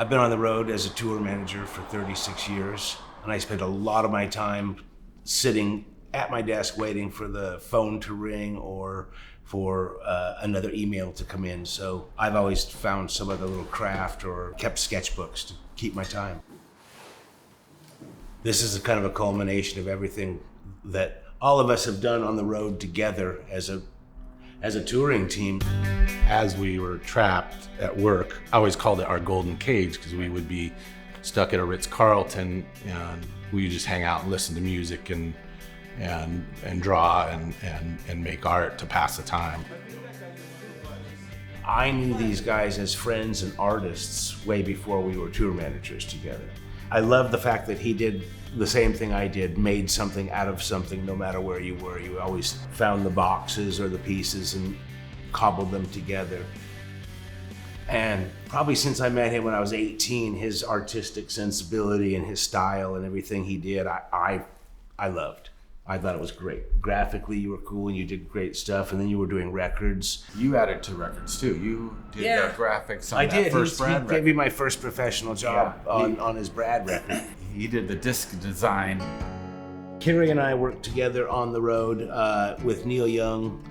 I've been on the road as a tour manager for 36 years, and I spend a lot of my time sitting at my desk waiting for the phone to ring or for another email to come in. So I've always found some other little craft or kept sketchbooks to keep my time. This is a kind of a culmination of everything that all of us have done on the road together as a touring team. As we were trapped at work, I always called it our golden cage because we would be stuck at a Ritz-Carlton and we would just hang out and listen to music and draw and make art to pass the time. I knew these guys as friends and artists way before we were tour managers together. I love the fact that he did the same thing I did, made something out of something no matter where you were. You always found the boxes or the pieces and cobbled them together. And probably since I met him when I was 18, his artistic sensibility and his style and everything he did, I loved. I thought it was great. Graphically, you were cool and you did great stuff, and then you were doing records. You added to records too. You did the graphics on that first Brad record. He gave me my first professional job on his Brad record. He did the disc design. Cary and I worked together on the road with Neil Young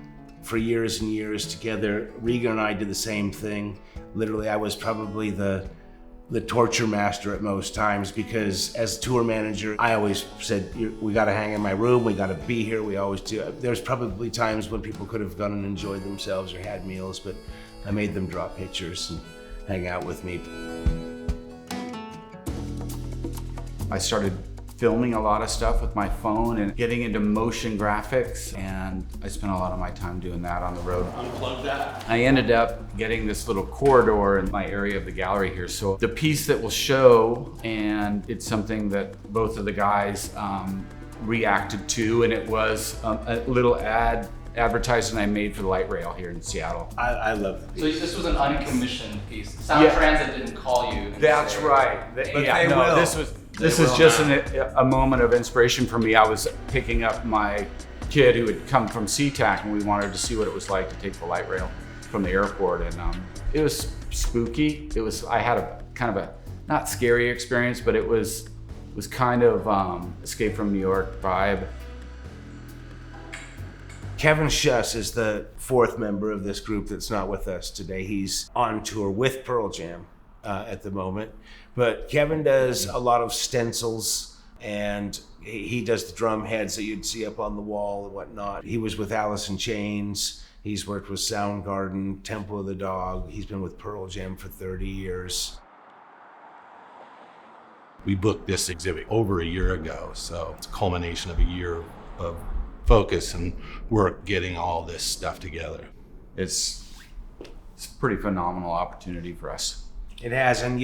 for years and years together. Regan and I did the same thing. Literally, I was probably the torture master at most times because as tour manager, I always said, we gotta hang in my room, we gotta be here, we always do. There's probably times when people could have gone and enjoyed themselves or had meals, but I made them draw pictures and hang out with me. I started filming a lot of stuff with my phone and getting into motion graphics, and I spent a lot of my time doing that on the road. Unplug that. I ended up getting this little corridor in my area of the gallery here. So the piece that will show, and it's something that both of the guys reacted to, and it was a little advertisement I made for the light rail here in Seattle. I love the piece. So this was an uncommissioned piece. Sound Transit didn't call you. That's right. But they will. This is just a moment of inspiration for me. I was picking up my kid who had come from SeaTac, and we wanted to see what it was like to take the light rail from the airport, and it was spooky. I had a kind of a not scary experience, but it was kind of Escape from New York vibe. Kevin Shuss is the fourth member of this group that's not with us today. He's on tour with Pearl Jam at the moment. But Kevin does a lot of stencils, and he does the drum heads that you'd see up on the wall and whatnot. He was with Alice in Chains. He's worked with Soundgarden, Temple of the Dog. He's been with Pearl Jam for 30 years. We booked this exhibit over a year ago, so it's a culmination of a year of focus and work getting all this stuff together. It's a pretty phenomenal opportunity for us. It has, and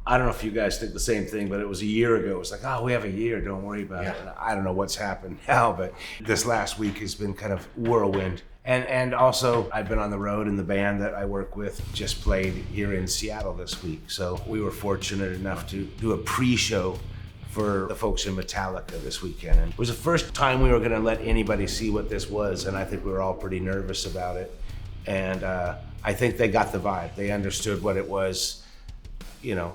I don't know if you guys think the same thing, but it was a year ago. It was like, oh, we have a year, don't worry about it. And I don't know what's happened now, but this last week has been kind of whirlwind. And also, I've been on the road, and the band that I work with just played here in Seattle this week. So we were fortunate enough to do a pre-show for the folks in Metallica this weekend. And it was the first time we were gonna let anybody see what this was, and I think we were all pretty nervous about it. And I think they got the vibe. They understood what it was.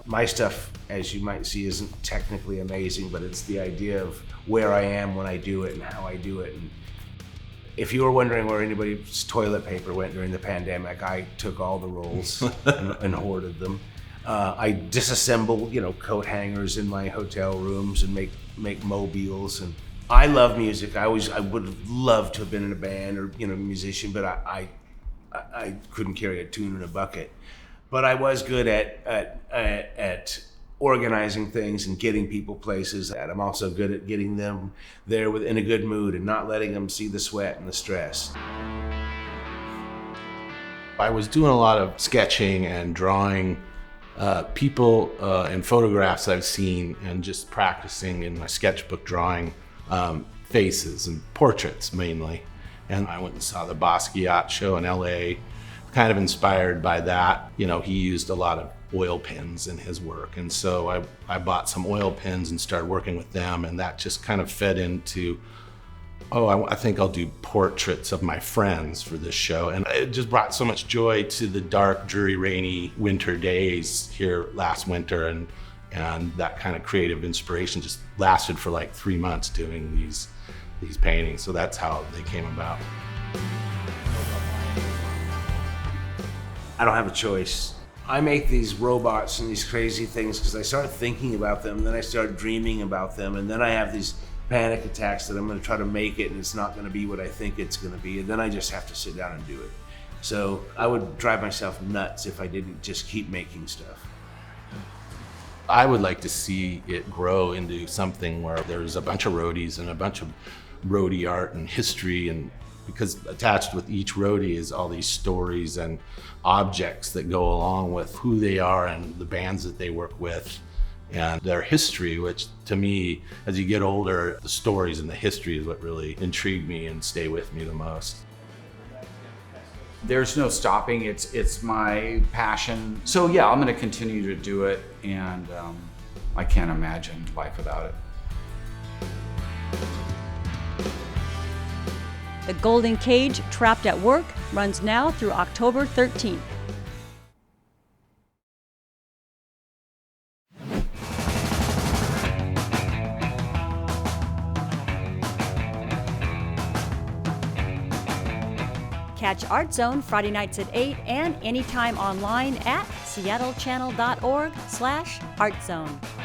My stuff, as you might see, isn't technically amazing, but it's the idea of where I am when I do it and how I do it. And if you were wondering where anybody's toilet paper went during the pandemic, I took all the rolls and hoarded them. I disassemble, coat hangers in my hotel rooms and make mobiles. And I love music. I would have loved to have been in a band or a musician, but I couldn't carry a tune in a bucket. But I was good at organizing things and getting people places. And I'm also good at getting them there in a good mood and not letting them see the sweat and the stress. I was doing a lot of sketching and drawing people and photographs I've seen, and just practicing in my sketchbook drawing faces and portraits mainly. And I went and saw the Basquiat show in LA, kind of inspired by that. He used a lot of oil pens in his work. And so I bought some oil pens and started working with them, and that just kind of fed into Oh, I think I'll do portraits of my friends for this show. And it just brought so much joy to the dark, dreary, rainy winter days here last winter. And that kind of creative inspiration just lasted for like 3 months doing these paintings. So that's how they came about. I don't have a choice. I make these robots and these crazy things because I start thinking about them, then I start dreaming about them, and then I have these panic attacks that I'm going to try to make it and it's not going to be what I think it's going to be, and then I just have to sit down and do it. So I would drive myself nuts if I didn't just keep making stuff. I would like to see it grow into something where there's a bunch of roadies and a bunch of roadie art and history, and because attached with each roadie is all these stories and objects that go along with who they are and the bands that they work with and their history, which to me, as you get older, the stories and the history is what really intrigue me and stay with me the most. There's no stopping. It's my passion. So yeah, I'm going to continue to do it, and I can't imagine life without it. The Golden Cage Trapped at Work runs now through October 13th. Catch Art Zone Friday nights at 8 and anytime online at seattle.gov/artzone.